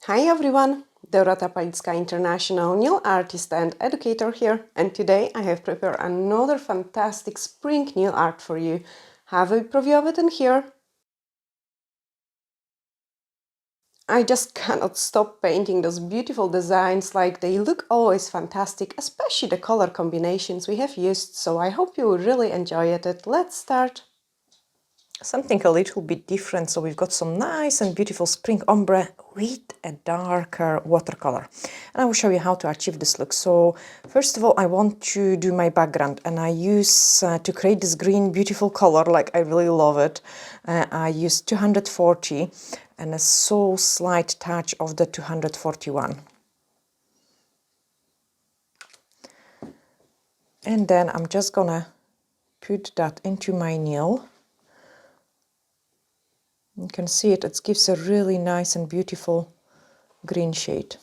Hi everyone, Dorota International nail artist and educator here, and today I have prepared another fantastic spring nail art for you. Have a preview of it in here. I just cannot stop painting those beautiful designs, like they look always fantastic, especially the color combinations we have used, so I hope you will really enjoy it. Let's start. Something a little bit different, so we've got some nice and beautiful spring ombre with a darker watercolor, and I will show you how to achieve this look. So first of all, I want to do my background, and I use to create this green beautiful color, like I really love it, I use 240 and a so slight touch of the 241, and then I'm just gonna put that into my nail. You can see it gives a really nice and beautiful green shade.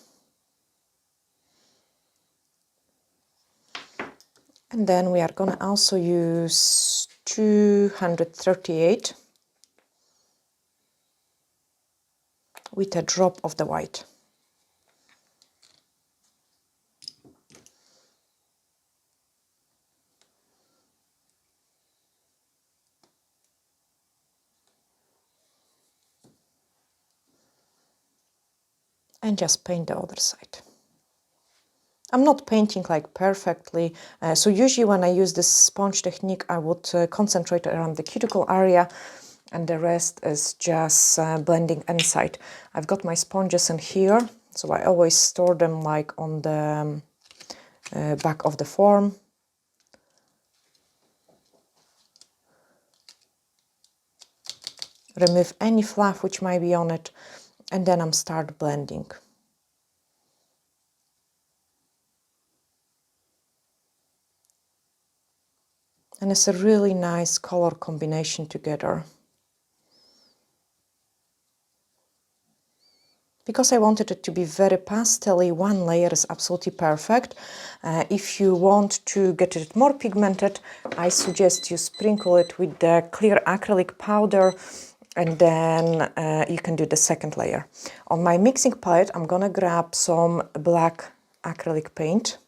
And then we are going to also use 238 with a drop of the white. And just paint the other side. I'm not painting like perfectly, so usually when I use this sponge technique, I would concentrate around the cuticle area, and the rest is just blending inside. I've got my sponges in here, so I always store them like on the back of the form. Remove any fluff which might be on it, and then I'm start blending. And it's a really nice color combination together. Because I wanted it to be very pastel-y, one layer is absolutely perfect. If you want to get it more pigmented, I suggest you sprinkle it with the clear acrylic powder, and then you can do the second layer. On my mixing palette, I'm gonna grab some black acrylic paint.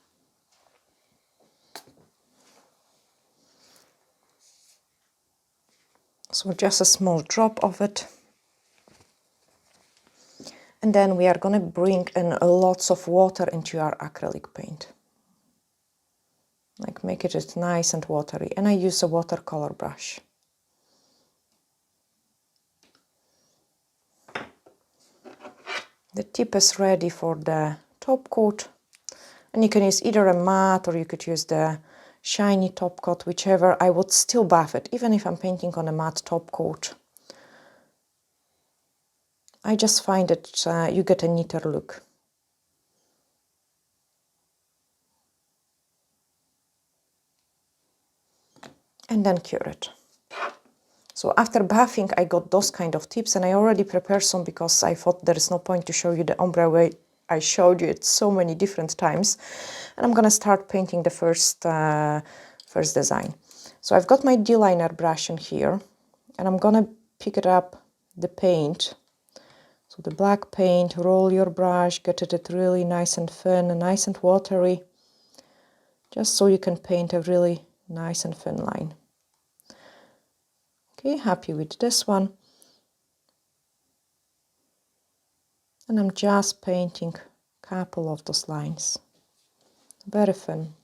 So just a small drop of it. And then we are going to bring in lots of water into our acrylic paint. Like make it nice and watery. And I use a watercolor brush. The tip is ready for the top coat. And you can use either a matte or you could use the shiny top coat, whichever. I would still buff it, even if I'm painting on a matte top coat. I just find that you get a neater look. And then cure it. So after buffing, I got those kind of tips, and I already prepared some because I thought there is no point to show you the ombre way I showed you it so many different times. And I'm gonna start painting the first design. So I've got my D-liner brush in here, and I'm gonna pick it up, the paint. So the black paint, roll your brush, get it really nice and thin, nice and watery, just so you can paint a really nice and thin line. Okay, happy with this one. And I'm just painting a couple of those lines, very thin.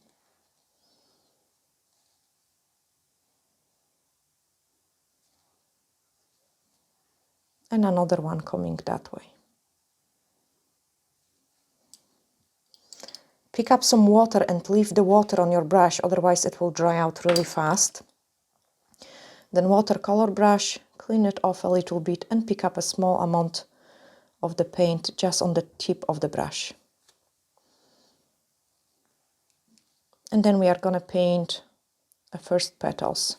And another one coming that way. Pick up some water and leave the water on your brush, otherwise it will dry out really fast. Then watercolor brush, clean it off a little bit and pick up a small amount of the paint just on the tip of the brush. And then we are going to paint the first petals.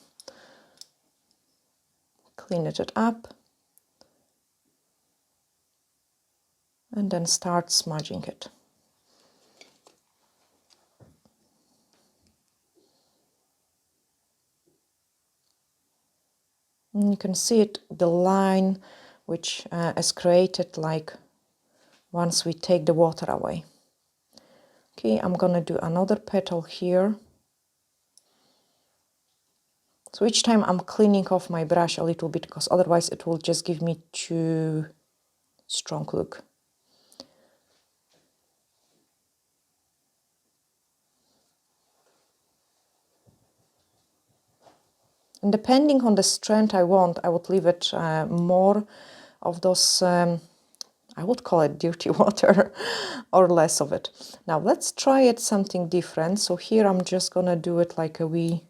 Clean it up. And then start smudging it. And you can see it, the line which is created like once we take the water away. Okay, I'm gonna do another petal here. So each time I'm cleaning off my brush a little bit, because otherwise it will just give me too strong look. And depending on the strength I want, I would leave it more of those, I would call it dirty water, or less of it. Now let's try it something different. So here I'm just gonna do it like a wee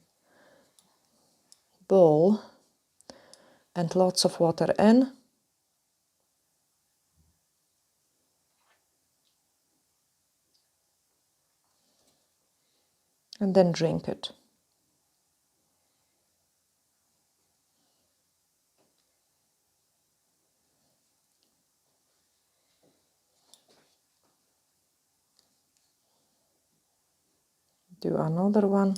bowl and lots of water in. And then drink it. Do another one.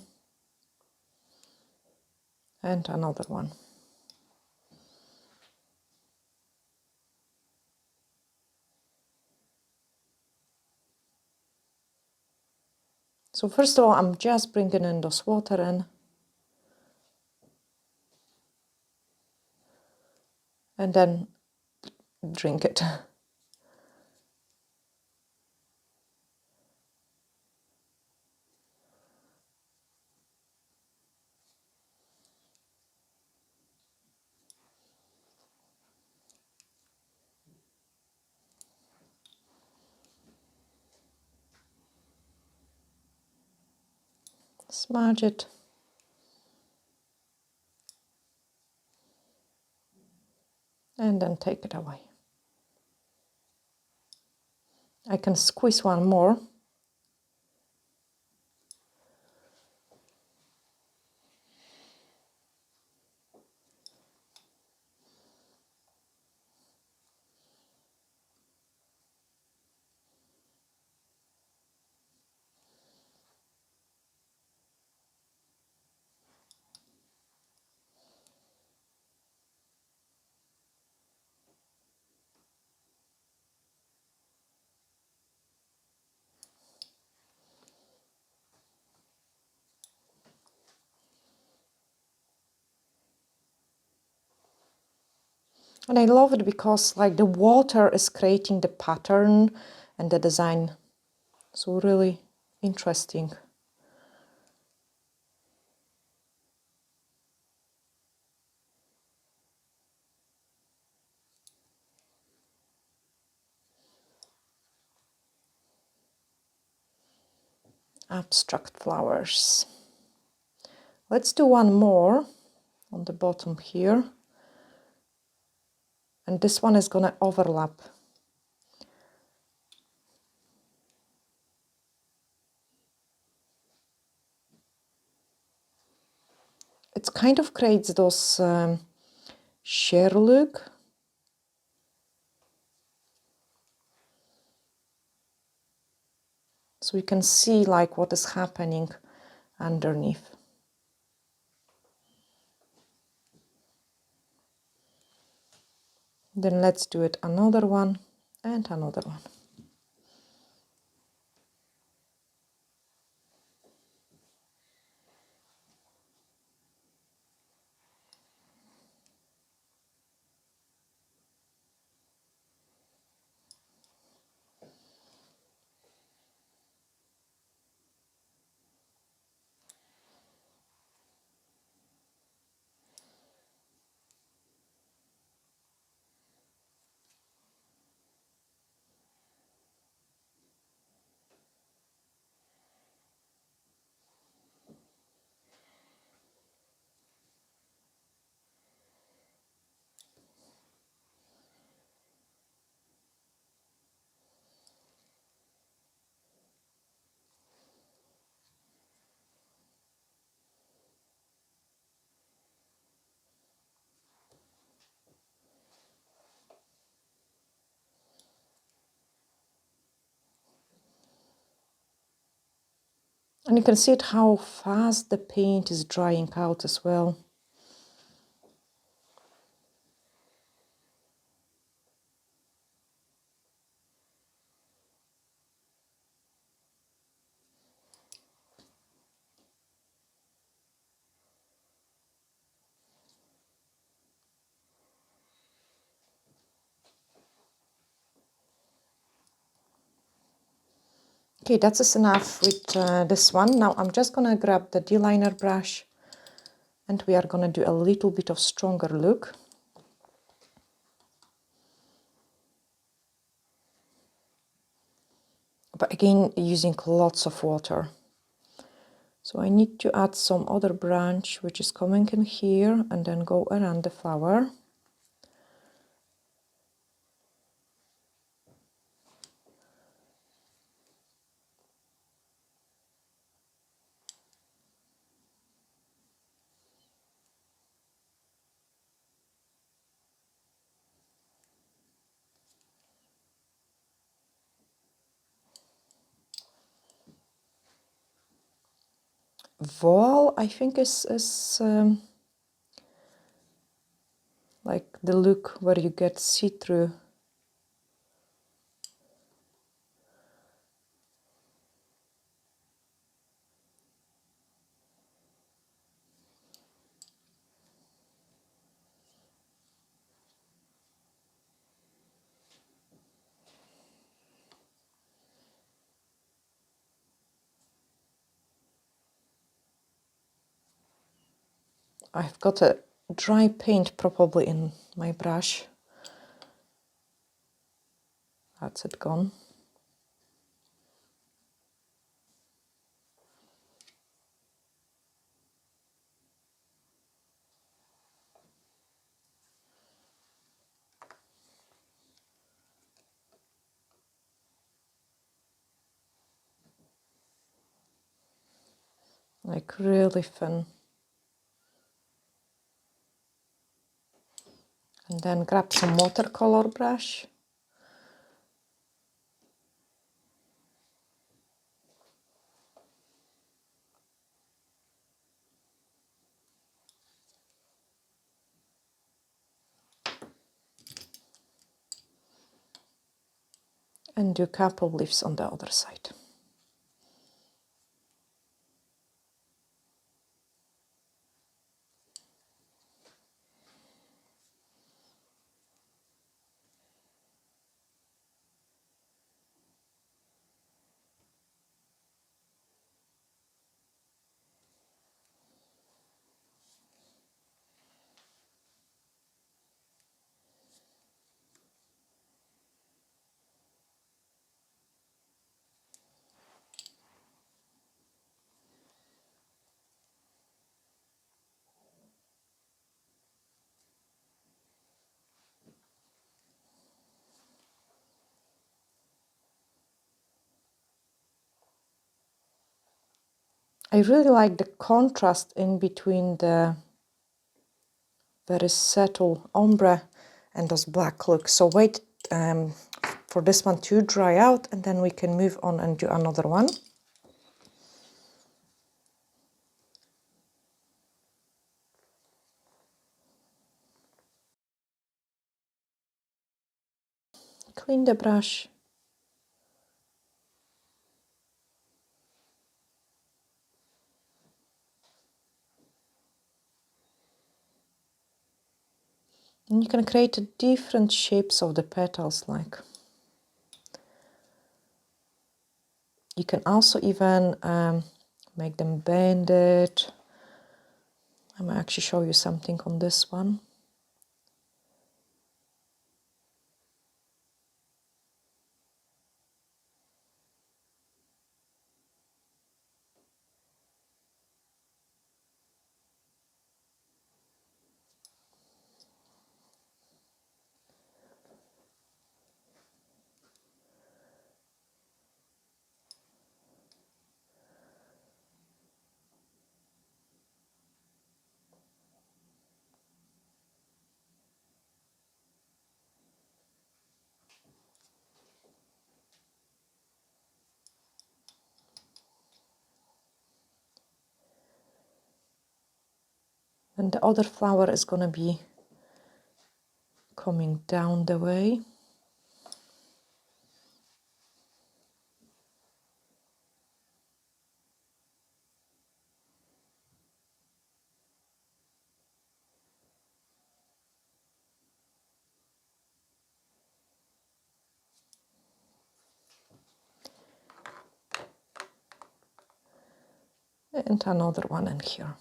And another one. So first of all, I'm just bringing in those water in. And then drink it. Smudge it. And then take it away. I can squeeze one more. And I love it because like the water is creating the pattern and the design. So really interesting. Abstract flowers. Let's do one more on the bottom here. And this one is gonna overlap. It kind of creates those sheer look. So you can see like what is happening underneath. Then let's do it another one and another one. And you can see it how fast the paint is drying out as well. Okay, that's enough with this one. Now I'm just gonna grab the D-liner brush and we are gonna do a little bit of stronger look. But again, using lots of water. So I need to add some other branch which is coming in here and then go around the flower. Voile, I think, is like the look where you get see-through. I've got a dry paint probably in my brush. That's it gone. Like really thin. And then grab some watercolor brush. And do a couple leaves on the other side. I really like the contrast in between the very subtle ombre and those black looks. So wait for this one to dry out and then we can move on and do another one. Clean the brush. And you can create different shapes of the petals, like. You can also even make them banded. I might actually show you something on this one. And the other flower is going to be coming down the way. And another one in here.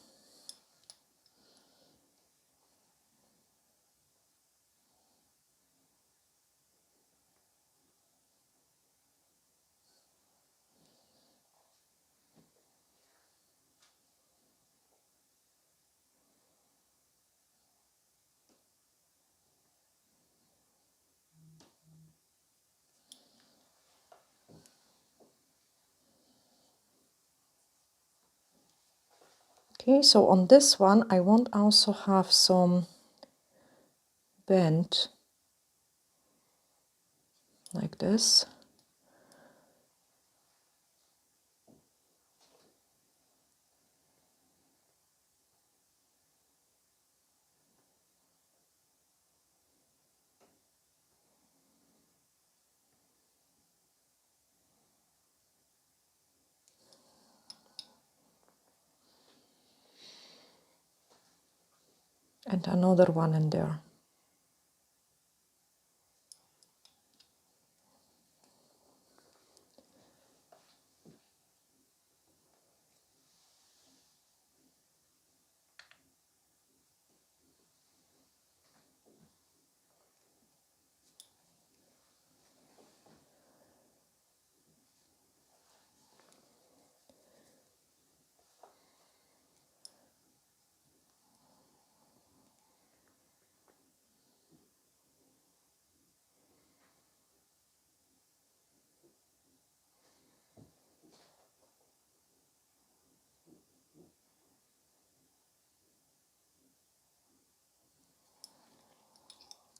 Okay, so on this one I want also have some bend like this. And another one in there.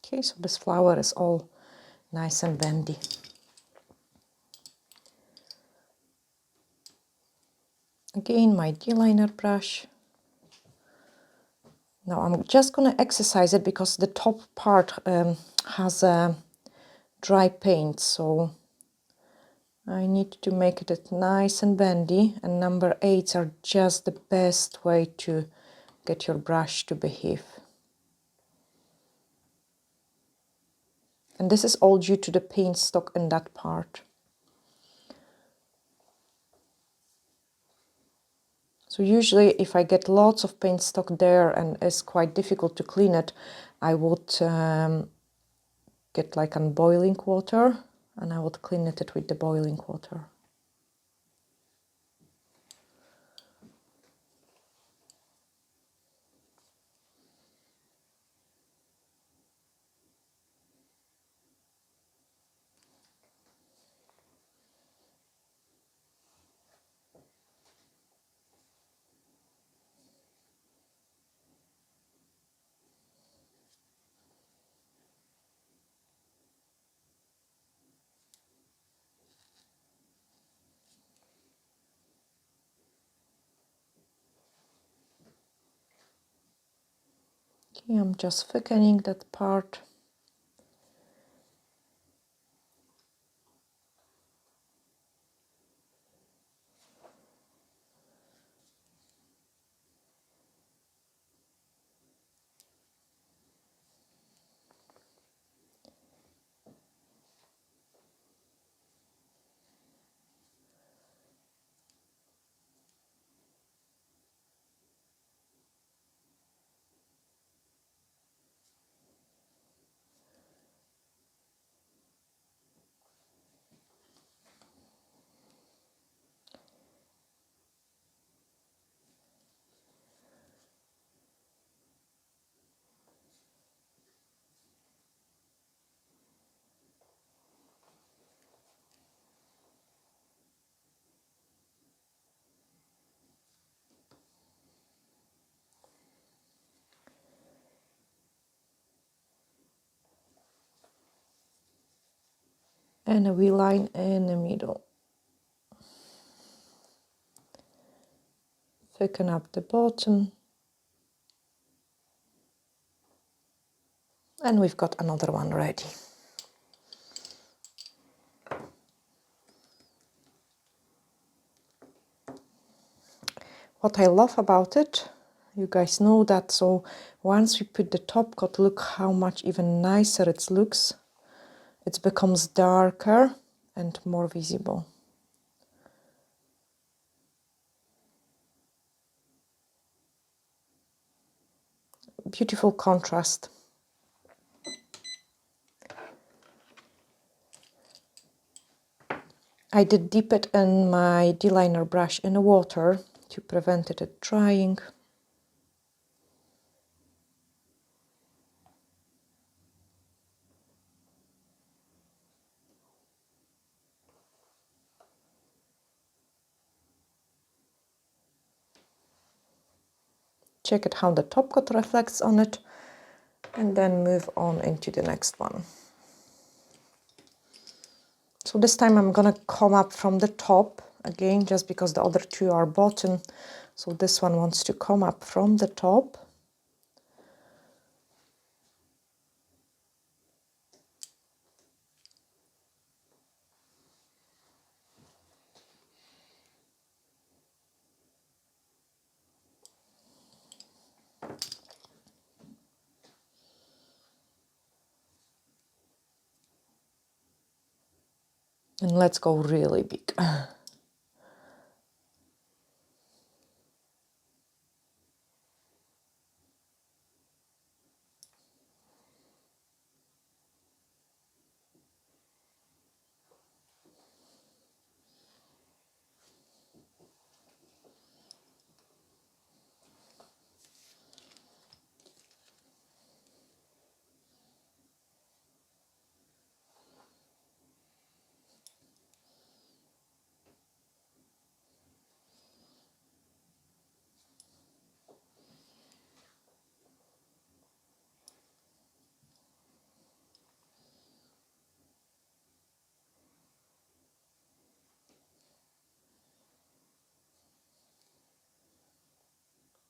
Okay, so this flower is all nice and bendy. Again, my D-liner brush. Now I'm just going to exercise it because the top part has a dry paint, so I need to make it nice and bendy, and number 8s are just the best way to get your brush to behave. And this is all due to the paint stock in that part. So usually if I get lots of paint stock there and it's quite difficult to clean it, I would get like on boiling water and I would clean it with the boiling water. Okay, I'm just thickening that part. And a wee line in the middle. Thicken up the bottom. And we've got another one ready. What I love about it, you guys know that, so once we put the top coat, look how much even nicer it looks. It becomes darker and more visible. beautiful contrast. I did dip it in my D-liner brush in the water to prevent it drying. Check it how the top coat reflects on it, and then move on into the next one. So this time I'm gonna come up from the top again, just because the other two are bottom. So this one wants to come up from the top. And let's go really big.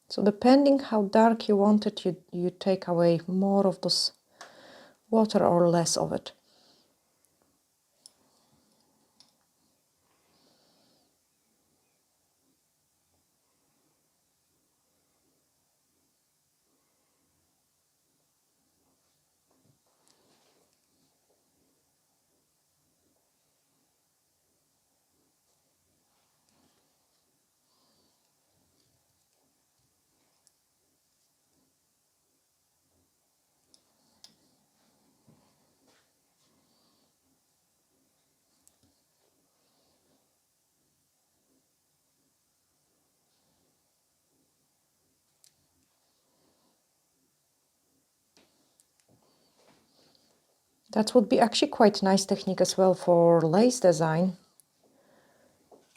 So depending how dark you want it, you take away more of this water or less of it. That would be actually quite nice technique as well for lace design,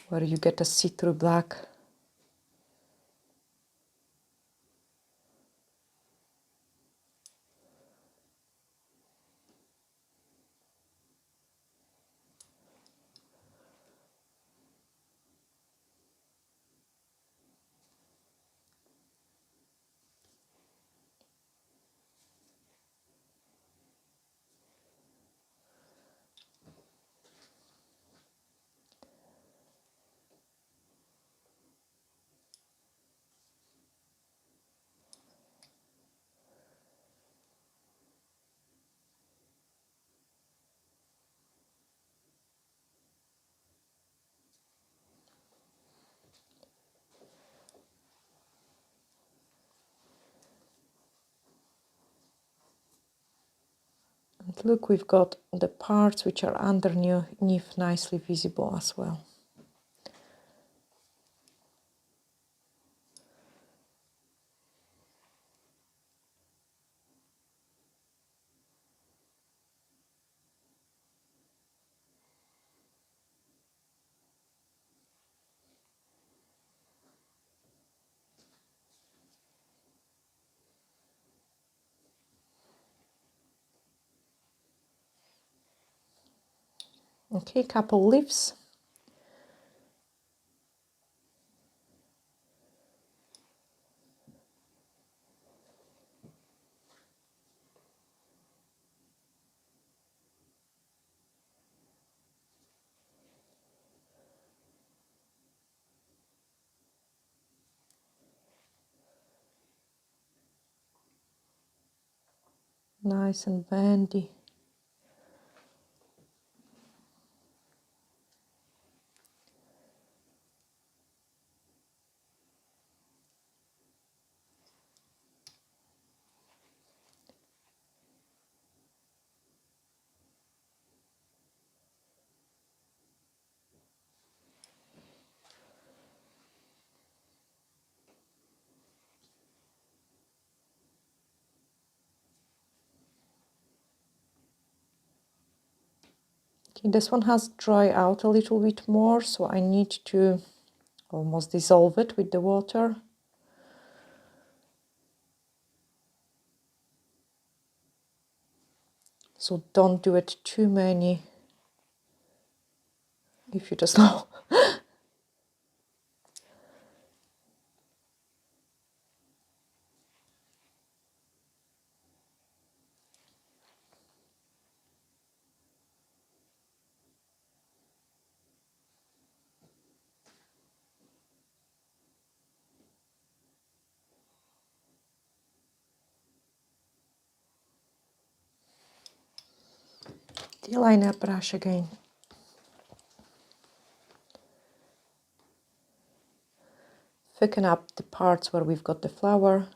where you get a see-through black. And look, we've got the parts which are underneath nicely visible as well. Okay, couple leaves. Nice and bendy. Okay, this one has dried out a little bit more, so I need to almost dissolve it with the water. So don't do it too many, if you just know. The eyeliner brush again. Thicken up the parts where we've got the flower.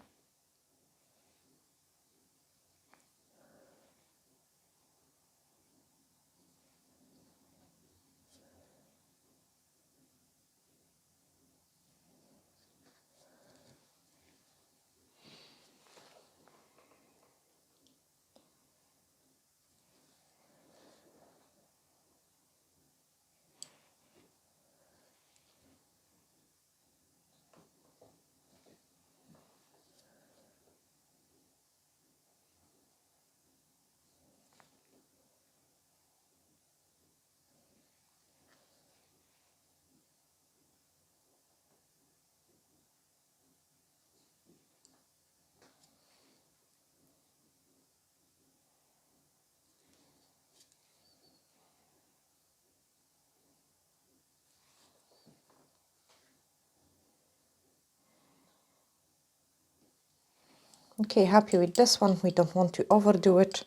Okay, happy with this one. We don't want to overdo it.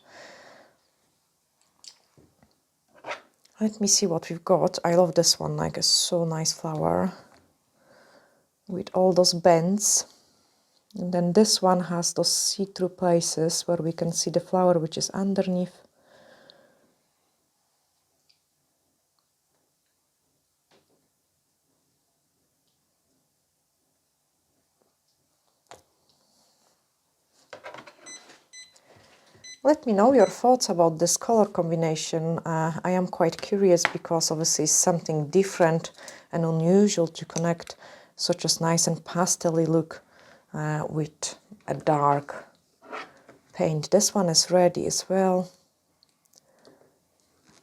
Let me see what we've got. I love this one, like a so nice flower with all those bends. And then this one has those see-through places where we can see the flower which is underneath. Let me know your thoughts about this color combination. I am quite curious because obviously it's something different and unusual to connect such a nice and pastel-y look with a dark paint. This one is ready as well.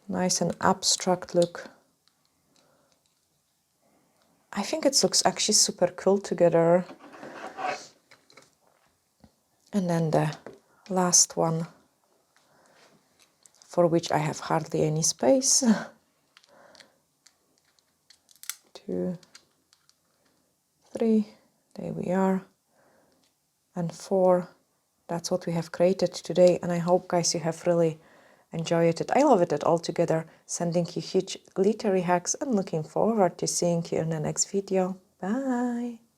Nice and abstract look. I think it looks actually super cool together. And then the last one, for which I have hardly any space. 2, 3, there we are, and 4. That's what we have created today, and I hope, guys, you have really enjoyed it. I love it all together. Sending you huge glittery hugs and looking forward to seeing you in the next video. Bye!